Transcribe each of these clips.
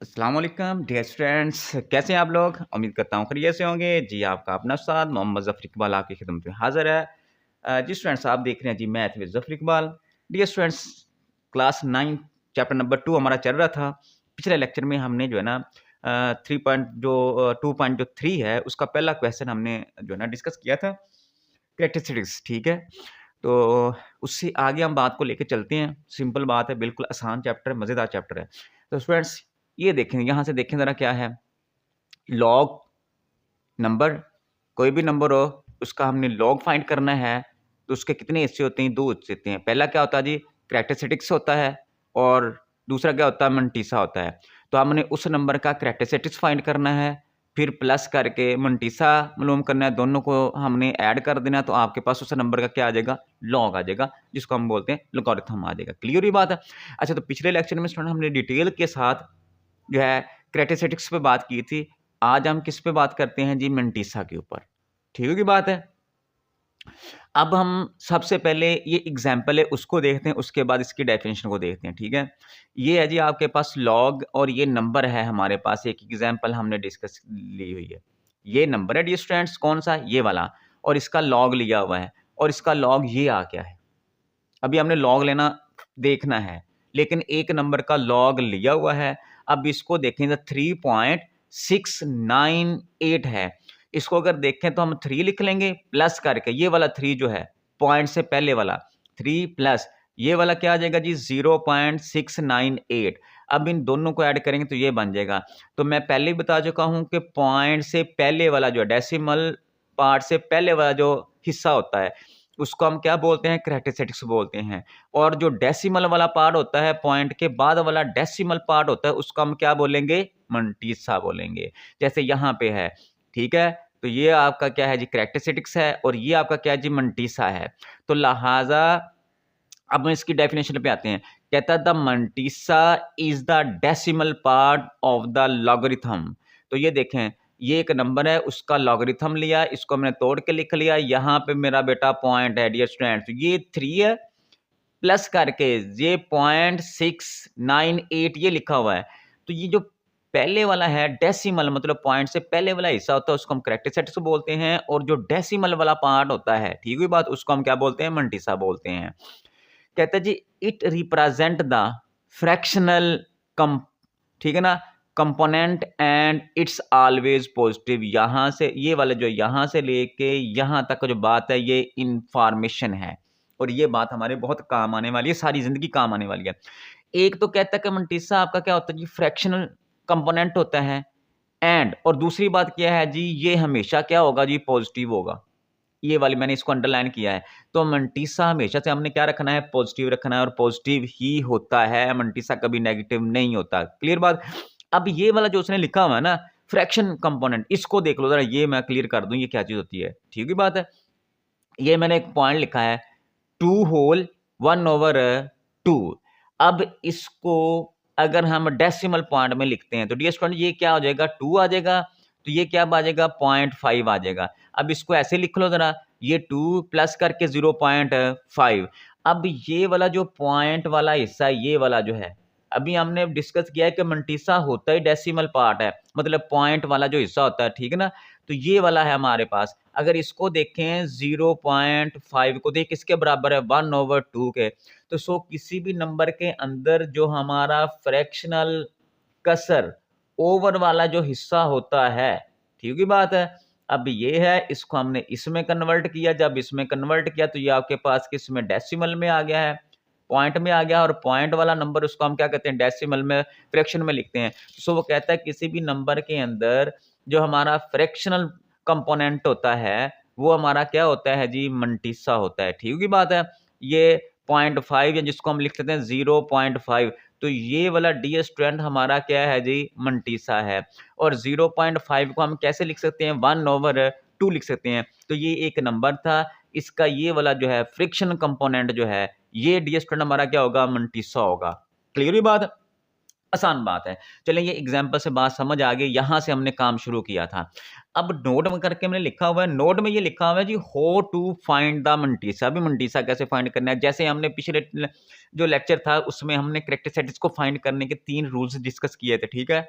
अस्सलाम वालेकुम dear students, कैसे हैं आप लोग? उम्मीद करता हूँ खैरियत से होंगे। जी, आपका अपना उस्ताद मोहम्मद ज़फ़र इकबाल आपकी खिदमत में हाज़िर है। जी स्टूडेंट्स, आप देख रहे हैं G math with Zafar Iqbal. Dear students, class 9 chapter number 2 हमारा चल रहा था। पिछले लेक्चर में हमने जो है ना 3 पॉइंट जो 2.3 है उसका पहला क्वेश्चन हमने जो है ना डिस्कस किया था, कैरेक्टरिस्टिक्स, ठीक है? तो उससे आगे हम बात को लेके चलते हैं। सिंपल बात है, बिल्कुल आसान चैप्टर है, मज़ेदार चैप्टर है। तो स्टूडेंट्स, ये देखें, यहाँ से देखें ज़रा क्या है। लॉग नंबर, कोई भी नंबर हो, उसका हमने लॉग फाइंड करना है, तो उसके कितने हिस्से होते हैं? 2 हिस्से होते हैं। पहला क्या होता है जी, कैरेक्टरिस्टिक्स होता है और दूसरा क्या होता है? मनटीसा होता है। तो हमने उस नंबर का कैरेक्टरिस्टिक्स फाइंड करना है, फिर प्लस करके मनटीसा मालूम करना है, दोनों को हमने ऐड कर देना है, तो आपके पास उस नंबर का क्या आ जाएगा? लॉग आ जाएगा, जिसको हम बोलते हैं लॉगरिथम आ जाएगा। क्लियर हुई बात है? अच्छा, तो पिछले लेक्चर में स्टूडेंट हमने डिटेल के साथ जो है कैरेक्टरिस्टिक्स पे बात की थी। आज हम किस पे बात करते हैं जी? मंटीसा के ऊपर। ठीक है की बात है? अब हम सबसे पहले ये एग्जांपल है उसको देखते हैं, उसके बाद इसकी डेफिनेशन को देखते हैं, ठीक है? ये है जी आपके पास लॉग और ये नंबर है हमारे पास, एक एग्जांपल हमने डिस्कस ली हुई है। ये नंबर है डियर स्टूडेंट्स, कौन-सा? ये वाला, और इसका लॉग लिया हुआ है और इसका लॉग ये आ गया है। अभी हमने लॉग लेना देखना है, लेकिन एक नंबर का लॉग लिया हुआ है। अब इसको देखें तो 3.698 है। इसको अगर देखें तो हम 3 लिख लेंगे प्लस करके, ये वाला 3 जो है, पॉइंट से पहले वाला 3 प्लस ये वाला क्या आ जाएगा जी? 0.698। अब इन दोनों को ऐड करेंगे तो ये बन जाएगा। तो मैं पहले ही बता चुका हूं कि पॉइंट से पहले वाला जो डेसिमल पार्ट से पहले वाला जो हिस्सा होता है, उसको हम क्या बोलते हैं? कैरेक्टरिस्टिक्स बोलते हैं। और जो डेसिमल वाला पार्ट होता है, पॉइंट के बाद वाला डेसिमल पार्ट होता है, उसको हम क्या बोलेंगे? मंटीसा बोलेंगे। जैसे यहाँ पे है, ठीक है? तो ये आपका क्या है जी? कैरेक्टरिस्टिक्स है और ये आपका क्या है जी? मंटीसा है। तो लिहाजा अब हम इसकी डेफिनेशन पे आते हैं। कहता है the mantissa is the decimal part of the logarithm. तो ये देखें, ये एक नंबर है, उसका लॉगरिथम लिया, इसको मैंने तोड़ के लिख लिया। यहाँ पे मेरा बेटा पॉइंट है डियर स्टूडेंट्स, ये 3 है, प्लस करके ये 0.698 ये लिखा हुआ है। तो ये जो पहले वाला है डेसिमल, मतलब पॉइंट से पहले वाला हिस्सा होता है, उसको हम कैरेक्टरिस्टिक्स बोलते हैं, और जो डेसिमल वाला पार्ट होता है, ठीक हुई बात, उसको हम क्या बोलते हैं? मंटीसा बोलते हैं। कहता है जी इट रिप्रेजेंट द फ्रैक्शनल कम, ठीक है ना, component and it's always positive. यहां से ये वाला जो यहां से लेके यहां तक का जो बात है, ये इंफॉर्मेशन है और ये बात हमारे बहुत काम आने वाली है, सारी जिंदगी काम आने वाली है। एक तो कहता है कि मंटीसा आपका क्या होता है जी? फ्रैक्शनल कंपोनेंट होता है। एंड और दूसरी बात क्या है जी? ये हमेशा क्या होगा जी? पॉजिटिव होगा। ये वाली मैंने इसको अंडरलाइन किया है। तो मंटीसा हमेशा से हमने क्या रखना है? पॉजिटिव रखना है, और पॉजिटिव ही होता है, मंटीसा कभी नेगेटिव नहीं होता। क्लियर बात? अब ये वाला जो उसने लिखा हुआ है ना, फ्रैक्शन कंपोनेंट, इसको देख लो जरा, ये मैं क्लियर कर दूं ये क्या चीज होती है। ठीक है बात है? ये मैंने एक पॉइंट लिखा है, 2 होल 1/2। अब इसको अगर हम डेसिमल पॉइंट में लिखते हैं तो डियर स्टूडेंट ये क्या हो जाएगा? 2 आ जाएगा। तो ये क्या आ जाएगा? 0.5 आ जाएगा। अब इसको ऐसे लिख लो जरा, ये 2 प्लस करके 0.5। अब ये वाला जो पॉइंट वाला हिस्सा, ये वाला जो है, अभी हमने डिस्कस किया है कि मंटीसा होता ही डेसिमल पार्ट है, मतलब पॉइंट वाला जो हिस्सा होता है, ठीक है ना? तो ये वाला है हमारे पास। अगर इसको देखें 0.5 को देख किसके बराबर है? 1/2 के। तो सो किसी भी नंबर के अंदर जो हमारा फ्रैक्शनल कसर ओवर वाला जो हिस्सा होता है, ठीक है बात है? अब ये है, इसको हमने इसमें कन्वर्ट किया, जब इसमें कन्वर्ट किया तो ये आपके पास किस में? डेसिमल में आ गया है, पॉइंट में आ गया। और पॉइंट वाला नंबर उसको हम क्या कहते हैं? डेसिमल में, फ्रैक्शन में लिखते हैं। सो वो कहता है किसी भी नंबर के अंदर जो हमारा फ्रैक्शनल कंपोनेंट होता है, वो हमारा क्या होता है जी? मंटीसा होता है। ठीक है बात है? ये 0.5 या जिसको हम लिख सकते हैं 0.5, तो ये वाला डी स्टूडेंट हमारा क्या है जी? मंटीसा है। और 0.5 को हम कैसे लिख सकते हैं? 1/2 लिख सकते हैं। तो ये एक नंबर था, इसका ये वाला जो है फ्रिक्शन कंपोनेंट जो है, ये डी स्टूडेंट हमारा क्या होगा? मंटीसा होगा। क्लियर हुई बात? आसान बात है। चलिए ये एग्ज़ाम्पल से बात समझ आ गई, यहाँ से हमने काम शुरू किया था। अब नोट में करके मैंने लिखा हुआ है, नोट में ये लिखा हुआ है जी हाउ टू फाइंड द मंटीसा। अभी मंटीसा कैसे फाइंड करना है? जैसे हमने पिछले जो लेक्चर था उसमें हमने करैक्टरस्टिक्स को फाइंड करने के 3 रूल्स डिस्कस किए थे, ठीक है?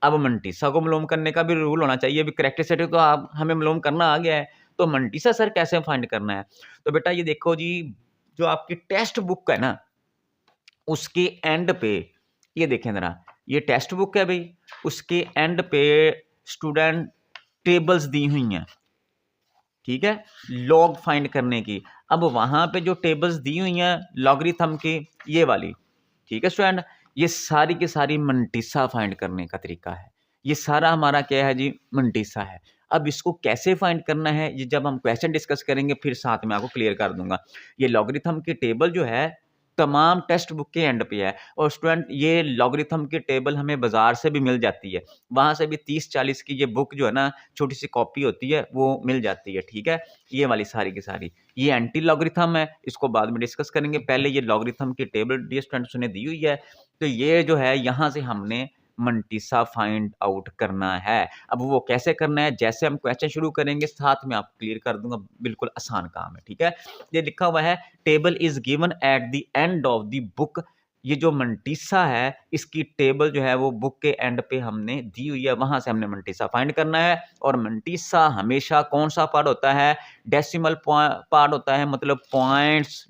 अब मंटीसा को मालूम करने का भी रूल होना चाहिए। अभी करैक्टरस्टिक्स तो आप हमें मालूम करना आ गया है, तो मंटीसा सर कैसे फाइंड करना है? तो बेटा ये देखो जी, जो आपकी टेक्स्ट बुक है ना, उसके एंड पे ये देखें ज़रा, ये टेक्स्ट बुक है भई, उसके एंड पे स्टूडेंट टेबल्स दी हुई हैं, ठीक है? लॉग फाइंड करने की। अब वहाँ पे जो टेबल्स दी हुई हैं लॉगरिथम की, ये वाली, ठीक है स्टूडेंट? ये सारी की सारी मंटीसा फाइंड करने का तरीका है। ये सारा हमारा क्या है जी? मंटीसा है। अब इसको कैसे फाइंड करना है, ये जब हम क्वेश्चन डिस्कस करेंगे फिर साथ में आपको क्लियर कर दूँगा। ये लॉगरिथम की टेबल जो है, तमाम टेक्स्ट बुक के एंड पे है और स्टूडेंट ये लॉगरिथम की टेबल हमें बाज़ार से भी मिल जाती है। वहाँ से भी 30-40 की ये बुक जो है ना, छोटी-सी कॉपी होती है, वो मिल जाती है, ठीक है? ये वाली सारी की सारी। ये एंटी लॉगरिथम है, इसको बाद में डिस्कस करेंगे। पहले ये लॉगरिथम की टेबल डियर स्टूडेंट्स ने दी हुई है, तो ये जो है यहाँ से हमने मंटीसा फाइंड आउट करना है। अब वो कैसे करना है, जैसे हम क्वेश्चन शुरू करेंगे साथ में आपको क्लियर कर दूँगा, बिल्कुल आसान काम है, ठीक है? ये लिखा हुआ है table is given at the end of the book. ये जो मंटीसा है, इसकी टेबल जो है वो बुक के एंड पे हमने दी हुई है, वहाँ से हमने मंटीसा फाइंड करना है और मंटीसा हमेशा कौन-सा पार्ट होता है? डेसिमल पार्ट होता है, मतलब पॉइंट्स।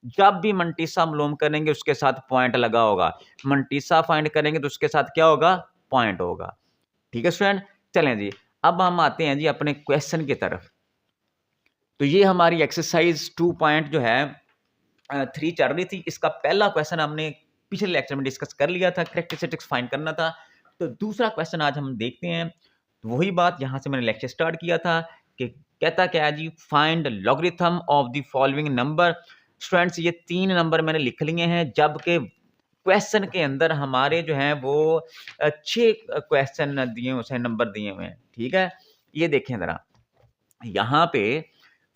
जब भी मंटीसा मालूम करेंगे उसके साथ पॉइंट लगा होगा। मंटीसा फाइंड करेंगे तो उसके साथ क्या होगा? पॉइंट होगा। ठीक है स्टूडेंट? चलें जी, अब हम आते हैं जी अपने क्वेश्चन की तरफ। तो ये हमारी एक्सरसाइज़ 2 पॉइंट जो है 3 चल रही थी। इसका पहला क्वेश्चन हमने पिछले लेक्चर में डिस्कस कर लिया था, करैक्टरिस्टिक्स फाइंड करना था। तो दूसरा क्वेश्चन आज हम देखते हैं। वही बात यहाँ से मैंने लेक्चर स्टार्ट किया था कि कहता क्या है जी, find logarithm of the following number. Students ये 3 नंबर मैंने लिख लिए हैं, जबकि क्वेश्चन के अंदर हमारे जो हैं वो 6 क्वेश्चन दिए हुए हैं, नंबर दिए हुए हैं, ठीक है? ये देखें ज़रा, यहाँ पे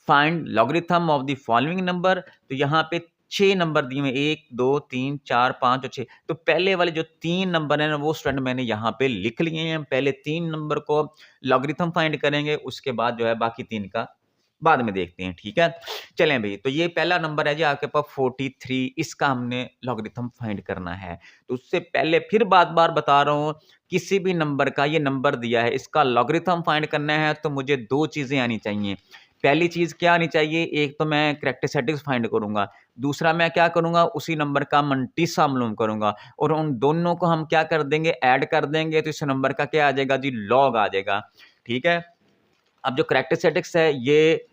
find logarithm of the following number, तो यहाँ पे 6 नंबर दिए हुए हैं, 1, 2, 3, 4, 5 और 6। तो पहले वाले जो 3 नंबर हैं ना, वो स्टूडेंट मैंने यहाँ पे लिख लिए हैं। पहले 3 नंबर को लॉगरिथम फाइंड करेंगे, उसके बाद जो है बाकी 3 का बाद में देखते हैं, ठीक है? चलें भई, तो ये पहला नंबर है जी आपके पास 43, इसका हमने लॉगरिथम फाइंड करना है। तो उससे पहले फिर बार-बार बता रहा हूँ, किसी भी नंबर का ये नंबर दिया है, इसका लॉगरिथम फाइंड करना है तो मुझे 2 चीज़ें आनी चाहिए। पहली चीज़ क्या आनी चाहिए, एक तो मैं करैक्टरिस्टिक्स फाइंड करूँगा, दूसरा मैं क्या करूँगा, उसी नंबर का मंटीसा मालूम करूँगा और उन दोनों को हम क्या कर देंगे, ऐड कर देंगे तो इस नंबर का क्या आ जाएगा जी, लॉग आ जाएगा, ठीक है? अब जो करैक्टरिस्टिक्स है ये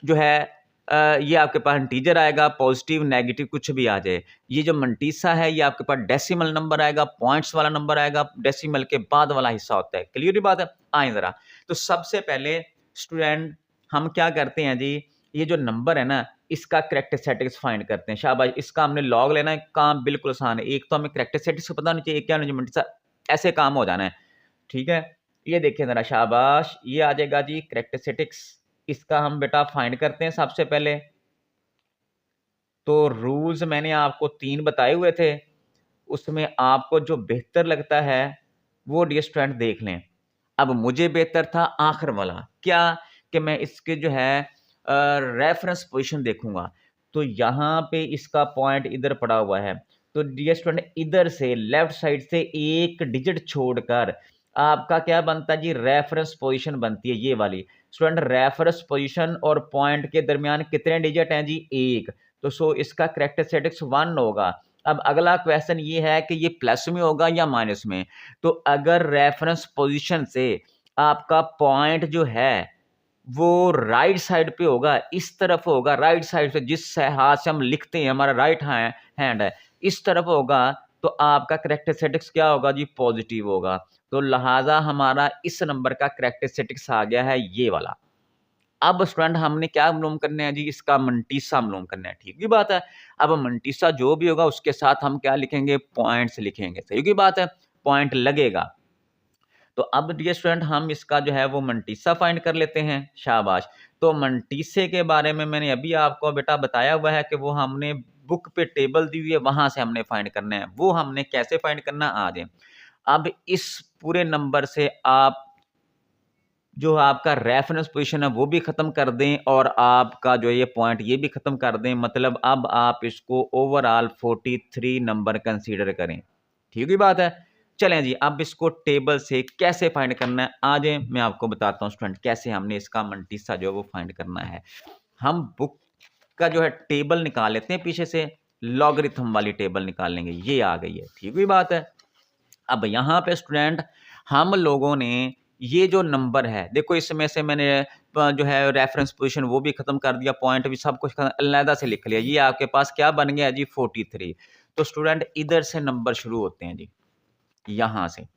जो है ये आपके पास इंटीजर आएगा, पॉजिटिव, नेगेटिव कुछ भी आ जाए। ये जो मंटीसा है ये आपके पास डेसिमल नंबर आएगा, पॉइंट्स वाला नंबर आएगा, डेसिमल के बाद वाला हिस्सा होता है। क्लियर ये बात है? आएँ ज़रा। तो सबसे पहले स्टूडेंट हम क्या करते हैं जी, ये जो नंबर है ना, इसका करैक्टरिस्टिक्स फाइंड करते हैं। शाबाश! इसका हमने लॉग लेना है, काम बिल्कुल आसान है। एक तो हमें करैक्टरिस्टिक्स पता होनी चाहिए, क्या होना चाहिए मंटीसा, ऐसे काम हो जाना है। ठीक है? ये देखिए ज़रा, शाबाश! ये आ जाएगा जी करैक्टरिस्टिक्स। इसका हम बेटा फाइंड करते हैं सबसे पहले। तो रूल्स मैंने आपको 3 बताए हुए थे, उसमें आपको जो बेहतर लगता है, वो डियर स्टूडेंट देख लें। अब मुझे बेहतर था आखिर वाला, क्या? कि मैं इसके जो है रेफरेंस पोज़ीशन देखूँगा। तो यहाँ पे इसका पॉइंट इधर पड़ा हुआ है। तो डियर स्टूडेंट इधर से लेफ्ट साइड से 1 डिजिट छोड़कर आपका क्या बनता है जी, रेफरेंस पोज़ीशन बनती है ये वाली। स्टूडेंट रेफरेंस पोज़ीशन और पॉइंट के दरमियान कितने डिजिट हैं जी? 1। तो सो इसका करैक्टरिस्टिक्स 1 होगा। अब अगला क्वेश्चन ये है कि ये प्लस में होगा या माइनस में? तो अगर रेफरेंस पोज़ीशन से आपका पॉइंट जो है, वो राइट साइड पे होगा, इस तरफ होगा, राइट साइड से जिस हाथ से हम लिखते हैं, हमारा राइट हैंड है, इस तरफ होगा, तो आपका करैक्टरिस्टिक्स क्या होगा जी? पॉज़िटिव होगा। तो लिहाज़ा हमारा इस नंबर का करैक्टरिस्टिक्स आ गया है ये वाला। अब स्टूडेंट हमने क्या मालूम करना है जी? इसका मंटीसा मालूम करना है, ठीक ही बात है। अब मंटीसा जो भी होगा उसके साथ हम क्या लिखेंगे? पॉइंट्स लिखेंगे, सही की बात है, पॉइंट लगेगा। तो अब डियर स्टूडेंट हम इसका जो है वो मंटीसा फाइंड कर लेते हैं, शाबाश। तो मंटीसे के बारे में मैंने अभी आपको बेटा बताया हुआ है कि वो हमने बुक पे टेबल दी हुई है वहाँ से हमने फाइंड करना है। वो हमने कैसे फाइंड करना आ जाए। अब इस पूरे नंबर से आप जो आपका रेफरेंस पोजीशन है वो भी खत्म कर दें और आपका जो ये पॉइंट ये भी खत्म कर दें, मतलब अब आप इसको ओवरऑल 43 नंबर कंसीडर करें। ठीक ही बात है। चलें जी, अब इसको टेबल से कैसे फाइंड करना है आ जाए, मैं आपको बताता हूँ स्टूडेंट कैसे हमने इसका मंटीसा जो है वो फाइंड करना है। हम बुक का जो है टेबल निकाल लेते हैं, पीछे से लॉगरिथम वाली टेबल निकाल लेंगे। ये आ गई है, ठीक ही बात है। अब यहाँ पे स्टूडेंट हम लोगों ने ये जो नंबर है, देखो इसमें से मैंने जो है रेफरेंस पोजीशन वो भी खत्म कर दिया, पॉइंट भी सब कुछ अलग से लिख लिया। ये आपके पास क्या बन गया जी 43। तो स्टूडेंट इधर से नंबर शुरू होते हैं जी, यहाँ से।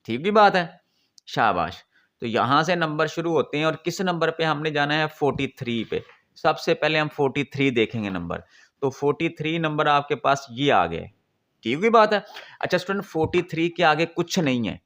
ठीक ही बात है, शाबाश। तो यहाँ से नंबर शुरू होते हैं और किस नंबर पे हमने जाना है 43 पे। सबसे पहले हम 43 देखेंगे नंबर। तो 43 नंबर आपके पास ये आ गए। ठीक ही बात है। अच्छा स्टूडेंट 43 के आगे कुछ नहीं है।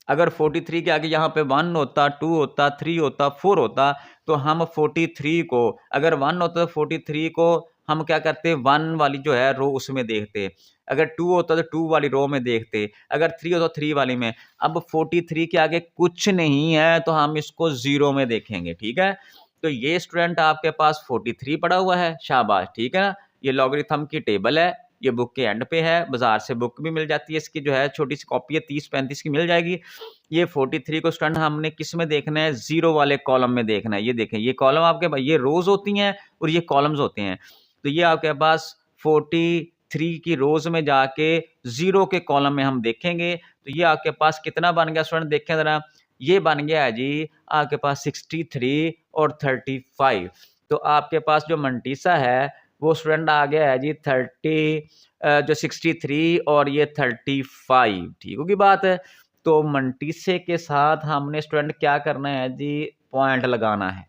अगर 43 के आगे यहाँ पे 1 होता, 2 होता, 3 होता, 4 होता, तो हम 43 को, अगर 1 होता तो 43 को हम क्या करते 1 वाली जो है रो उसमें देखते, अगर 2 होता तो 2 वाली रो में देखते, अगर 3 होता तो 3 वाली में। अब 43 के आगे कुछ नहीं है तो हम इसको 0 में देखेंगे। ठीक है, तो ये स्टूडेंट आपके पास 43 पड़ा हुआ है, शाबाश। ठीक है ना, ये लॉगरिथम की टेबल है, ये बुक के एंड पे है, बाजार से बुक भी मिल जाती है, इसकी जो है छोटी सी कॉपी है 30-35 की मिल जाएगी। ये 43 को स्टूडेंट हमने किस में देखना है, 0 वाले कॉलम में देखना है। ये देखें, ये कॉलम आपके, ये रोज होती हैं और ये कॉलम्स होते हैं। तो ये आपके पास 43 की रोज में जाके 0 के कॉलम में हम देखेंगे। तो ये आपके पास कितना बन गया स्टूडेंट, देखें जरा, ये बन गया है जी आपके पास 63 और 35। तो आपके पास जो मंटीसा है वो स्टूडेंट आ गया है जी 63 और ये 35। ठीक होगी बात है। तो मंटीसे के साथ हमने स्टूडेंट क्या करना है जी, पॉइंट लगाना है।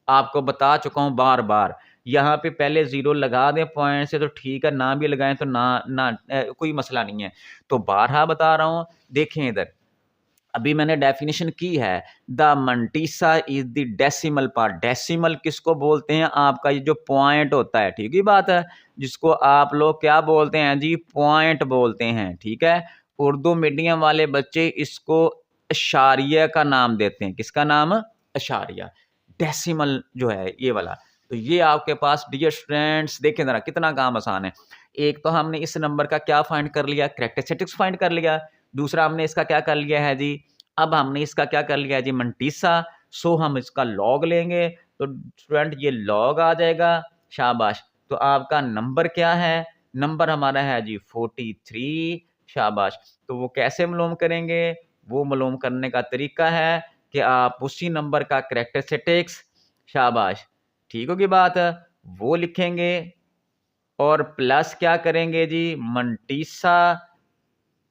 आपको बता चुका हूं बार बार, यहाँ पे पहले 0 लगा दें पॉइंट से तो ठीक है, ना भी लगाएं तो ना कोई मसला नहीं है। तो बारहा बता रहा हूं, देखें इधर, अभी मैंने डेफिनेशन की है, the mantissa is the decimal part. Decimal किसको बोलते हैं, आपका ये जो पॉइंट होता है, ठीक ही बात है, जिसको आप लोग क्या बोलते हैं जी, पॉइंट बोलते हैं। ठीक है, उर्दू मीडियम वाले बच्चे इसको अशारिया का नाम देते हैं। किसका नाम, अशारिया। डेसिमल जो है ये वाला। तो ये आपके पास डियर स्टूडेंट्स देखें जरा कितना काम आसान है। एक तो हमने इस नंबर का क्या फाइंड कर लिया, कैरेक्टरिस्टिक्स फाइंड कर लिया। दूसरा हमने इसका क्या कर लिया है जी, अब हमने इसका क्या कर लिया है जी, मंटीसा। सो हम इसका लॉग लेंगे तो स्टूडेंट ये लॉग आ जाएगा, शाबाश। तो आपका नंबर क्या है, नंबर हमारा है जी 43, शाबाश। तो वो कैसे मालूम करेंगे, वो मालूम करने का तरीका है कि आप उसी नंबर का कैरेक्टरिस्टिक्स, शाबाश, ठीक होगी बात, वो लिखेंगे और प्लस क्या करेंगे जी, मंटीसा,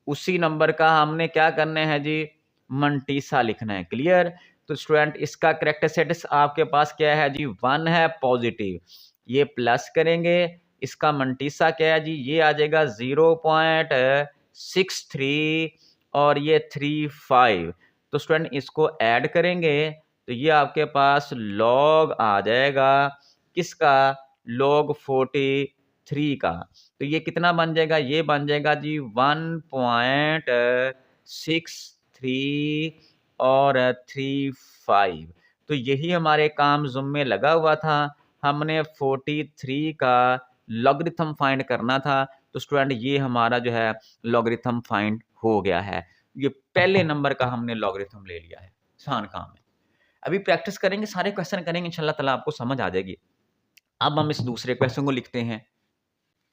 उसी नंबर का हमने क्या करना है जी, मंटीसा लिखना है। क्लियर। तो स्टूडेंट इसका कैरेक्टरिस्टिक्स आपके पास क्या है जी, 1 है पॉजिटिव, ये प्लस करेंगे, इसका मंटीसा क्या है जी, ये आ जाएगा 0.63 और ये 35। तो स्टूडेंट इसको ऐड करेंगे तो ये आपके पास लॉग आ जाएगा किसका, लॉग 43 का। तो ये कितना बन जाएगा, ये बन जाएगा जी 1.63 और 35। तो यही हमारे काम ज़ुम्मे लगा हुआ था, हमने 43 का लॉगरिथम फाइंड करना था। तो स्टूडेंट ये हमारा जो है लॉगरिथम फाइंड हो गया है। ये पहले नंबर का हमने लॉगरिथम ले लिया है, आसान काम है। अभी प्रैक्टिस करेंगे, सारे क्वेश्चन करेंगे, इंशाल्लाह ताला आपको समझ आ जाएगी। अब हम इस दूसरे क्वेश्चन को लिखते हैं।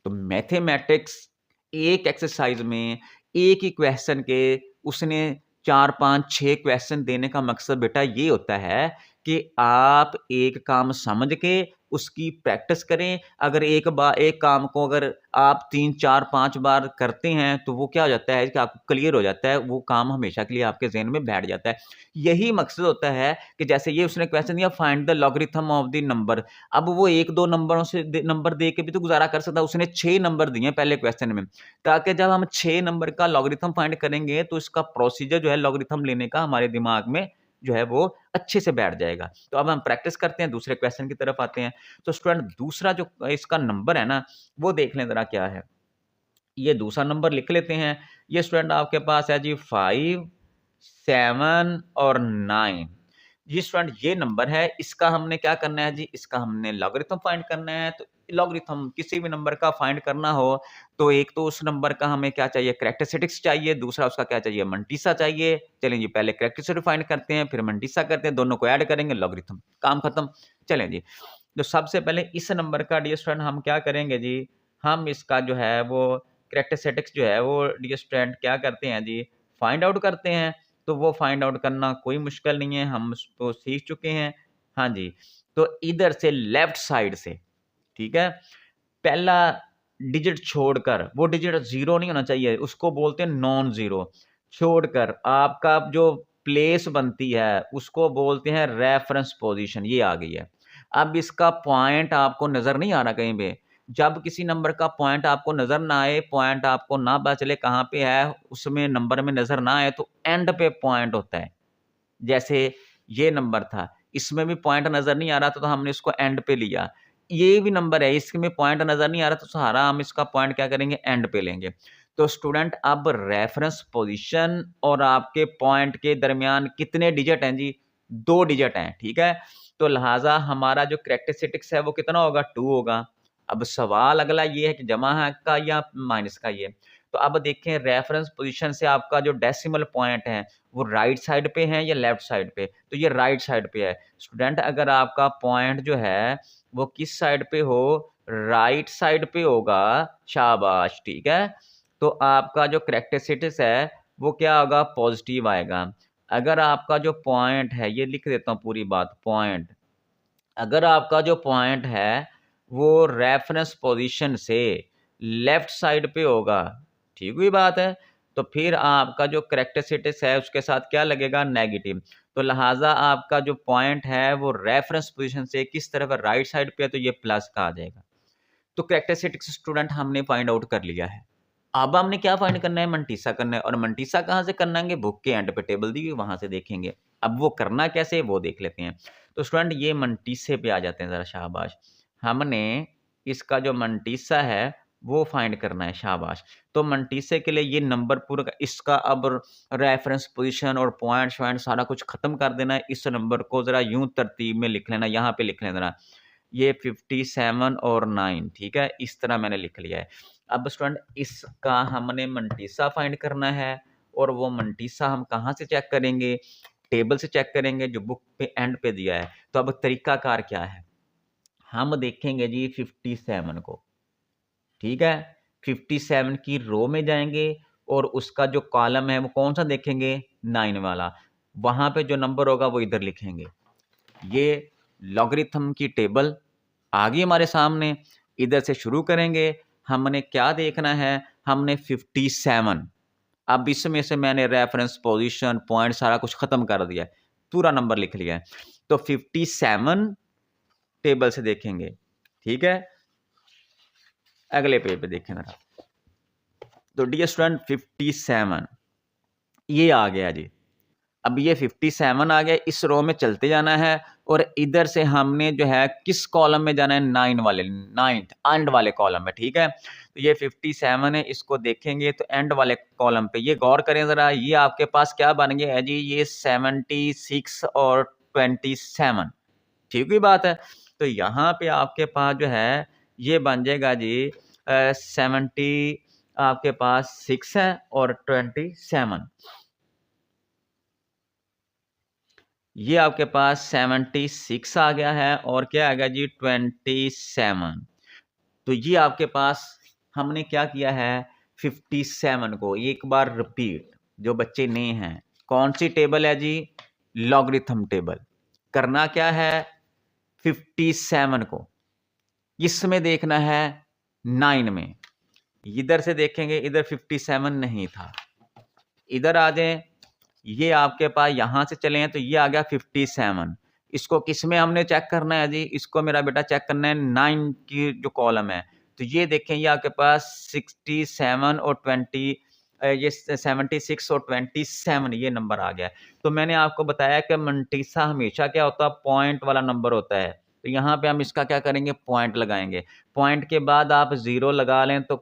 तो मैथमेटिक्स एक एक्सरसाइज में एक ही क्वेश्चन के उसने 4, 5, 6 क्वेश्चन देने का मकसद बेटा ये होता है कि आप एक काम समझ के उसकी प्रैक्टिस करें। अगर एक काम को अगर आप 3, 4, 5 बार करते हैं तो वो क्या हो जाता है कि आपको क्लियर हो जाता है, वो काम हमेशा के लिए आपके ज़हन में बैठ जाता है। यही मकसद होता है कि जैसे ये उसने क्वेश्चन दिया, find the logarithm of the number. अब वो 1-2 नंबरों से नंबर दे के भी तो गुजारा कर सकता है, उसने 6 नंबर दिए पहले क्वेश्चन में, ताकि जब हम 6 नंबर का लॉगरिथम फाइंड करेंगे तो इसका प्रोसीजर जो है लॉगरिथम लेने का हमारे दिमाग में जो है वो अच्छे से बैठ जाएगा। तो अब हम प्रैक्टिस करते हैं, दूसरे क्वेश्चन की तरफ आते हैं। तो स्टूडेंट दूसरा जो इसका नंबर है ना, वो देख लें ज़रा क्या है। ये दूसरा नंबर लिख लेते हैं। ये स्टूडेंट आपके पास है जी 5, 7 और 9। जी स्टूडेंट ये नंबर है, इसका हमने क्या करना है जी, इसका हमने लॉगरिथम फाइंड करना है। तो लॉगरिथम किसी भी नंबर का फाइंड करना हो, तो एक तो उस नंबर का हमें क्या चाहिए, कैरेक्टरिस्टिक्स चाहिए, दूसरा उसका क्या चाहिए, मंटीसा चाहिए। चलें जी पहले कैरेक्टरिस्टिक फाइंड करते हैं, फिर मंटीसा करते हैं, दोनों को ऐड करेंगे, लॉगरिथम, काम खत्म। चलें जी, तो सबसे पहले इस नंबर का डियर स्टूडेंट हम क्या करेंगे जी, हम इसका जो है वो कैरेक्टरिस्टिक्स जो है वो डियर स्टूडेंट क्या करते हैं जी, फाइंड आउट करते हैं। तो वो फाइंड आउट करना कोई मुश्किल नहीं है, हम उसको सीख चुके हैं। हाँ जी, तो इधर से लेफ्ट साइड से, ठीक है? पहला डिजिट छोड़कर, वो डिजिट 0 नहीं होना चाहिए, उसको बोलते हैं नॉन ज़ीरो। छोड़कर आपका जो प्लेस बनती है, उसको बोलते हैं रेफरेंस पोज़ीशन, ये आ गई है। अब इसका पॉइंट आपको नज़र नहीं आ रहा कहीं पे? जब किसी नंबर का पॉइंट आपको नज़र ना आए, पॉइंट आपको ना पता चले कहाँ पे है, उसमें नंबर में नज़र ना आए, तो एंड पे पॉइंट होता है। जैसे ये नंबर था, इसमें भी पॉइंट नज़र नहीं आ रहा था, तो हमने इसको एंड पे लिया। ये भी नंबर है, इसमें पॉइंट नज़र नहीं आ रहा, तो सहारा हम इसका पॉइंट क्या करेंगे, एंड पे लेंगे। तो स्टूडेंट अब रेफरेंस पोज़ीशन और आपके पॉइंट के दरमियान कितने डिजिट हैं जी? 2 डिजिट हैं, ठीक है? तो लिहाज़ा हमारा जो कैरेक्टरिस्टिक्स है वो कितना होगा? 2 होगा। अब सवाल अगला ये है कि जमा है का या माइनस का ये। तो अब देखें रेफरेंस पोज़ीशन से आपका जो डेसिमल पॉइंट है, वो राइट साइड पे है या लेफ्ट साइड पे? तो ये राइट साइड पे है। स्टूडेंट अगर आपका पॉइंट जो है, वो किस साइड पे हो? राइट साइड पे होगा, शाबाश, ठीक है? तो आपका जो कैरेक्टरिस्टिक्स है, वो क्या होगा? पॉज़िटिव आएगा। अगर आपका जो पॉइंट है, ये लिख देता हूँ पूरी बात, पॉइंट। अगर आपका जो पॉइंट है, वो रेफरेंस पोज़ीशन से लेफ्ट साइड पे होगा, ठीक हुई बात है? तो फिर आपका जो कैरेक्टरिस्टिक्स है, उसके साथ क्या लगेगा? नेगेटिव। तो लिहाज़ा आपका जो पॉइंट है, वो रेफरेंस पोज़ीशन से किस तरफ है? राइट साइड पे है, तो ये प्लस का आ जाएगा। तो कैरेक्टरिस्टिक्स स्टूडेंट हमने फाइंड आउट कर लिया है। अब हमने क्या फाइंड करना है? मंटीसा करना है, और मंटीसा कहाँ से करनाएँगे? बुक के एंड पे टेबल दी हुई है, वहाँ से देखेंगे। अब वो करना कैसे, वो देख लेते हैं। तो स्टूडेंट ये मंटीसे पे आ जाते हैं ज़रा, शाबाश। हमने इसका जो मंटीसा है, वो फाइंड करना है, शाबाश। तो मंटीसे के लिए ये नंबर पूरा इसका अब रेफरेंस पोज़ीशन और पॉइंट-शॉइंट सारा कुछ ख़त्म कर देना है। इस नंबर को ज़रा यूँ तरतीब में लिख लेना, यहाँ पे लिख लें ज़रा। ये 57 और 9, ठीक है? इस तरह मैंने लिख लिया है। अब स्टूडेंट इसका हमने मंटीसा फाइंड करना है, और वो मंटीसा हम कहाँ से चेक करेंगे? टेबल से चेक करेंगे जो बुक पे एंड पे दिया है। तो अब तरीकाकार क्या है? हम देखेंगे जी 57 को, ठीक है? 57 की रो में जाएँगे, और उसका जो कॉलम है वो कौन-सा देखेंगे? 9 वाला। वहाँ पे जो नंबर होगा वो इधर लिखेंगे। ये लॉगरिथम की टेबल आ गई हमारे सामने। इधर से शुरू करेंगे। हमने क्या देखना है? हमने 57। अब इसमें से मैंने रेफरेंस, पोज़ीशन, पॉइंट सारा कुछ ख़त्म कर दिया है। पूरा नंबर लिख लिया है। तो 57 टेबल से देखेंगे, ठीक है? अगले पेज पे देखें ज़रा। तो डियर स्टूडेंट 57 ये आ गया जी। अब ये 57 आ गया, इस रो में चलते जाना है, और इधर से हमने जो है किस कॉलम में जाना है? 9 वाले, 9th एंड वाले कॉलम में, ठीक है? तो ये 57 है, इसको देखेंगे तो एंड वाले कॉलम पे ये गौर करें ज़रा, ये आपके पास क्या बन गया है जी? ये 76 और 27, ठीक ही बात है? तो यहाँ पे आपके पास जो है, ये बन जाएगा जी 70 आपके पास 6 है और 27, ये आपके पास 76 आ गया है, और क्या आ गया जी? 27। तो ये आपके पास हमने क्या किया है? 57 को एक बार रिपीट, जो बच्चे नए हैं, कौन सी टेबल है जी? Logarithm table. करना क्या है? 57 को इसमें देखना है 9 में। इधर से देखेंगे, इधर 57 नहीं था। इधर आ जाएं, ये आपके पास यहाँ से चले हैं, तो ये आ गया 57। इसको किस में हमने चेक करना है जी? इसको मेरा बेटा चेक करना है 9 की जो कॉलम है। तो ये देखें, ये आपके पास 67 और 20 ये 76 और 27 ये नंबर आ गया। तो मैंने आपको बताया कि मंटीसा हमेशा क्या होता है, पॉइंट वाला नंबर होता है। तो यहाँ पे हम इसका क्या करेंगे, पॉइंट लगाएँगे। पॉइंट के बाद आप 0 लगा लें तो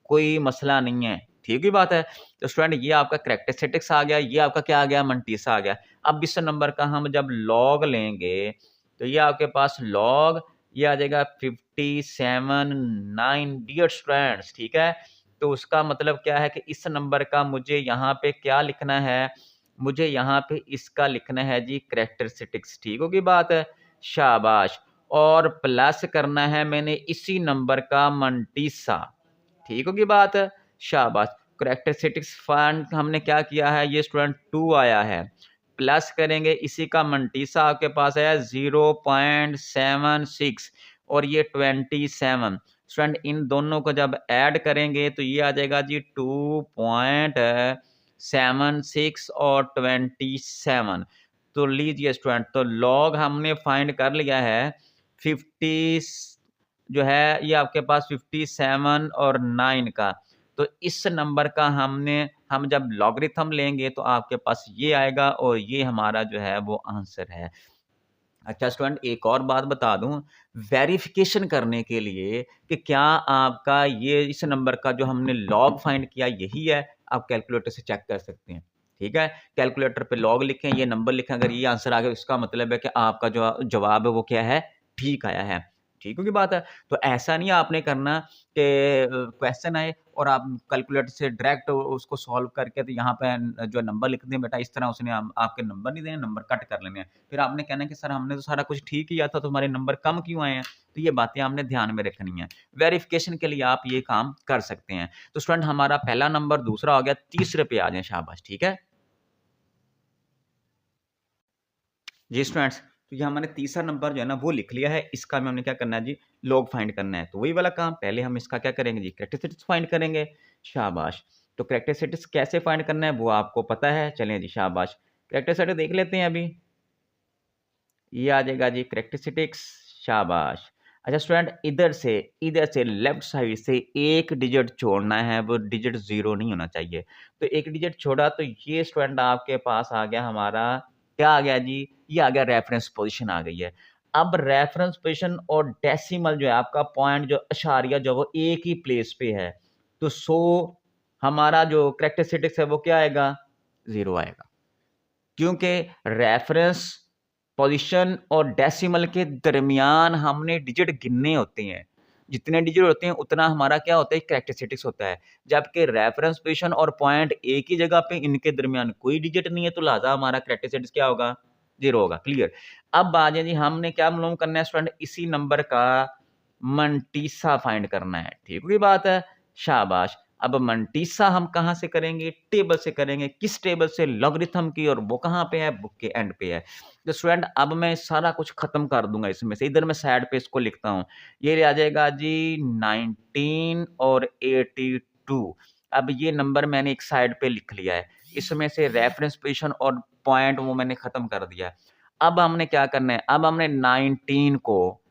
कोई मसला नहीं है, ठीक ही बात है। तो स्टूडेंट ये आपका करैक्टरिस्टिक्स आ गया, ये आपका क्या आ गया, मंटीसा आ गया। अब इस नंबर का हम जब लॉग लेंगे, तो ये आपके पास लॉग ये आ जाएगा 57 9 डियर स्टूडेंट्स, ठीक है। तो उसका मतलब क्या है कि इस नंबर का मुझे यहाँ पे क्या लिखना है, मुझे यहाँ पे इसका लिखना है जी करैक्टरिस्टिक्स, ठीक होगी बात है, शाबाश। और प्लस करना है मैंने इसी नंबर का मंटीसा, ठीक होगी बात, शाबाश। करैक्टरिस्टिक्स फंड हमने क्या किया है, ये स्टूडेंट 2 आया है, प्लस करेंगे इसी का मंटीसा आपके पास है 0.76 और ये 27। स्टूडेंट इन दोनों को जब ऐड करेंगे तो ये आ जाएगा जी 2.76 और 27। तो लीजिए स्टूडेंट, तो लॉग हमने फाइंड कर लिया है 50 जो है ये आपके पास 57 और 9 का। तो इस नंबर का हम जब लॉगरिथम लेंगे तो आपके पास ये आएगा और ये हमारा जो है वो आंसर है। अच्छा स्टूडेंट, एक और बात बता दूं, वेरिफिकेशन करने के लिए कि क्या आपका ये इस नंबर का जो हमने लॉग फाइंड किया यही है, आप कैलकुलेटर से चेक कर सकते हैं, ठीक है। कैलकुलेटर पे लॉग लिखें, ये नंबर लिखें, अगर ये आंसर आ गया इसका मतलब है कि आपका जो जवाब है वो क्या है, ठीक आया है, ठीक होगी बात है। तो ऐसा नहीं आपने करना कि क्वेश्चन आए और आप कैलकुलेटर से डायरेक्ट उसको सॉल्व करके तो यहाँ पे जो नंबर लिख दें, बेटा इस तरह उसने आपके नंबर नहीं देने, नंबर कट कर लेने हैं। फिर आपने कहना है कि सर हमने तो सारा कुछ ठीक किया था, तो हमारे नंबर कम क्यों आए हैं? तो ये बातें आपने ध्यान में रखनी है। वेरिफिकेशन के लिए आप ये काम कर सकते हैं। तो स्टूडेंट हमारा पहला नंबर दूसरा हो गया, तीसरे पे आ जाएँ शाबाश, ठीक है? जी स्टूडेंट्स, तो ये हमने तीसरा नंबर जो है ना वो लिख लिया है, इसका में हमने क्या करना है जी, लॉग फाइंड करना है। तो वही वाला काम, पहले हम इसका क्या करेंगे जी, करैक्टरिस्टिक्स फाइंड करेंगे, शाबाश। तो करैक्टरिस्टिक्स कैसे फाइंड करना है वो आपको पता है, चलें जी शाबाश। करैक्टरिस्टिक्स देख लेते हैं अभी, ये आ जाएगा जी करैक्टरिस्टिक्स, शाबाश। अच्छा स्टूडेंट, इधर से लेफ्ट साइड से एक डिजिट छोड़ना है, वो डिजिट 0 नहीं होना चाहिए। तो एक डिजिट छोड़ा तो ये स्टूडेंट आपके पास आ गया हमारा, क्या आ गया जी, ये आ गया रेफरेंस पोजीशन आ गई है। अब रेफरेंस पोजीशन और डेसिमल जो है आपका पॉइंट जो अशारिया जो वो एक ही प्लेस पे है, तो हमारा जो करैक्टरिस्टिक्स है वो क्या आएगा, 0 आएगा। क्योंकि रेफरेंस पोजीशन और डेसिमल के दरमियान हमने डिजिट गिनने होते हैं, जितने डिजिट होते हैं उतना हमारा क्या होता है, करैक्टरिस्टिक्स होता है। जबकि रेफरेंस पोजीशन और पॉइंट एक ही जगह पे, इनके दरमियान कोई डिजिट नहीं है, तो लिहाजा हमारा करैक्टरिस्टिक्स क्या होगा, 0 होगा, क्लियर। अब आ जाए जी, हमने क्या मालूम करना है स्टूडेंट, इसी नंबर का मंटीसा फाइंड करना है, ठीक हुई बात है, शाबाश। अब मंटीसा हम कहाँ से करेंगे, टेबल से करेंगे, किस टेबल से, लॉगरिथम की, और वो कहाँ पे है, बुक के एंड पे है। तो स्टूडेंट अब मैं सारा कुछ खत्म कर दूंगा इसमें से, इधर मैं साइड पे इसको लिखता हूँ, ये आ जाएगा जी 19 और 82। अब ये नंबर मैंने एक साइड पे लिख लिया है, इसमें से रेफरेंस पोजीशन और पॉइंट वो मैंने खत्म कर दिया। अब हमने क्या करना है, अब हमने 19 को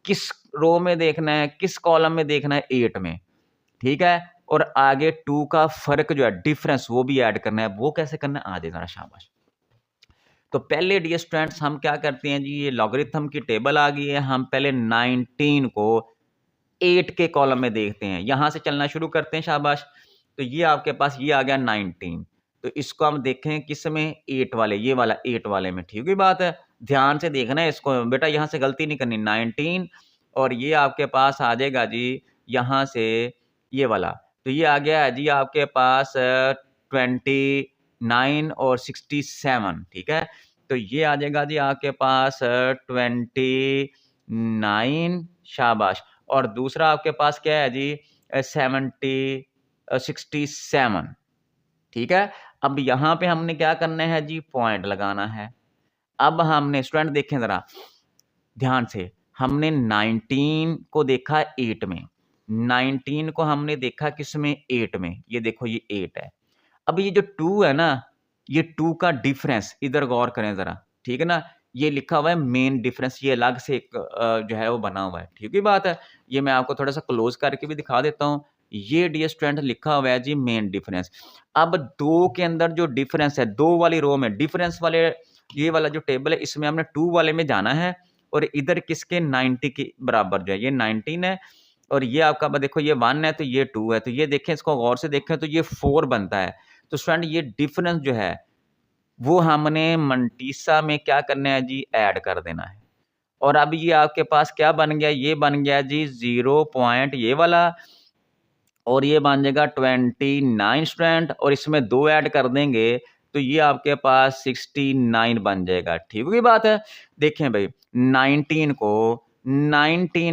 किस रो में देखना है, किस कॉलम में देखना है, 8 में, ठीक है। और आगे 2 का फ़र्क जो है, डिफरेंस, वो भी ऐड करना है। वो कैसे करना है, आ जाए ज़रा शाबाश। तो पहले डियर स्टूडेंट्स हम क्या करते हैं जी, ये लॉगरिथम की टेबल आ गई है, हम पहले 19 को 8 के कॉलम में देखते हैं। यहाँ से चलना शुरू करते हैं, शाबाश। तो ये आपके पास ये आ गया 19, तो इसको हम देखें किस में, 8 वाले, ये वाला 8 वाले में, ठीक है बात है। ध्यान से देखना है इसको बेटा, यहाँ से गलती नहीं करनी, 19 और ये आपके पास आ जाएगा जी यहाँ से ये वाला। तो ये आ गया है जी आपके पास 29 और 67, ठीक है। तो ये आ जाएगा जी आपके पास 29, शाबाश। और दूसरा आपके पास क्या है जी 67, ठीक है। अब यहाँ पे हमने क्या करना है जी, पॉइंट लगाना है। अब हमने स्टूडेंट देखें ज़रा ध्यान से, हमने 19 को देखा 8 में, 19 को हमने देखा किस में, 8 में, ये देखो ये 8 है। अब ये जो 2 है ना, ये 2 का डिफरेंस, इधर गौर करें ज़रा, ठीक है ना? ये लिखा हुआ है मेन डिफरेंस, ये अलग से एक जो है वो बना हुआ है, ठीक है बात है? ये मैं आपको थोड़ा-सा क्लोज़ करके भी दिखा देता हूँ, ये डियर स्टूडेंट लिखा हुआ है जी मेन डिफरेंस। अब 2 के अंदर जो डिफरेंस है, 2 वाली रो में डिफरेंस वाले ये वाला जो टेबल है इसमें हमने 2 वाले में जाना है और इधर किसके 90 के बराबर जो है ये 19 है और ये आपका देखो ये 1 है तो ये 2 है। तो ये देखें, इसको गौर से देखें तो ये 4 बनता है। तो स्टूडेंट ये डिफरेंस जो है वो हमने मंटीसा में क्या करना है जी, ऐड कर देना है। और अब ये आपके पास क्या बन गया, ये बन गया जी 0 पॉइंट ये वाला और ये बन जाएगा 29 स्टूडेंट और इसमें 2 ऐड कर देंगे तो ये आपके पास 69 बन जाएगा। ठीक होगी बात है। देखें भाई 19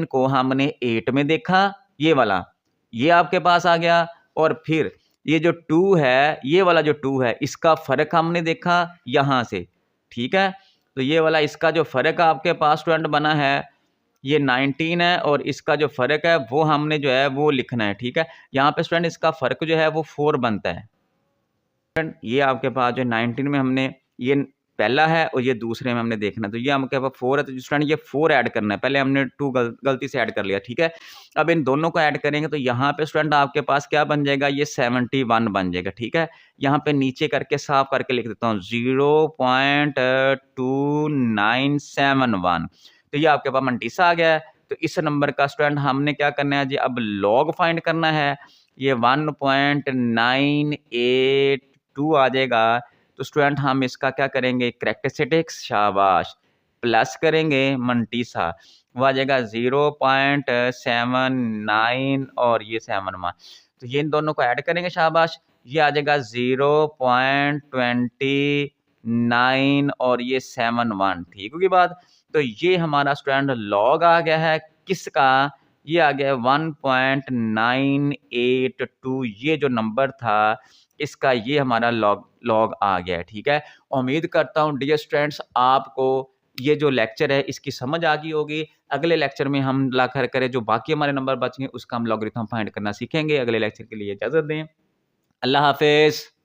को हमने 8 में देखा, ये वाला ये आपके पास आ गया और फिर ये जो 2 है, ये वाला जो 2 है इसका फर्क हमने देखा यहां से। ठीक है, तो ये वाला इसका जो फर्क आपके पास स्टूडेंट बना है ये 19 है और इसका जो फ़र्क है वो हमने जो है वो लिखना है। ठीक है, यहाँ पे स्टूडेंट इसका फ़र्क जो है वो 4 बनता है। स्टूडेंट ये आपके पास जो 19 में हमने ये पहला है और ये दूसरे में हमने देखना है। तो ये आपके पास 4 है तो स्टूडेंट ये 4 ऐड करना है। पहले हमने 2 गलती से ऐड कर लिया। ठीक है, अब इन दोनों को ऐड करेंगे तो यहाँ पे स्टूडेंट आपके पास क्या बन जाएगा, ये 71 बन जाएगा। ठीक है, यहाँ पे नीचे करके साफ करके लिख देता हूँ 0.2971। तो ये आपके पास मंटीसा आ गया है। तो इस नंबर का स्टूडेंट हमने क्या करना है जी, अब लॉग फाइंड करना है। ये 1.982 आ जाएगा। तो स्टूडेंट हम इसका क्या करेंगे, करैक्टरिस्टिक्स शाबाश प्लस करेंगे मंटीसा, वो आ जाएगा 0.79 और ये 7 तो ये इन दोनों को ऐड करेंगे शाबाश, ये आ जाएगा 0.29 और ये 71। ठीक होगी बात। तो ये हमारा स्टूडेंट लॉग आ गया है किसका, ये आ गया 1.982 ये जो नंबर था इसका ये हमारा लॉग आ गया है। ठीक है, उम्मीद करता हूँ डियर स्टूडेंट्स आपको ये जो लेक्चर है इसकी समझ आ गई होगी। अगले लेक्चर में हम लाकर करें जो बाकी हमारे नंबर बचेंगे उसका हम लॉगरिथम फाइंड करना सीखेंगे। अगले लेक्चर के लिए इजाजत दें। अल्लाह हाफिज।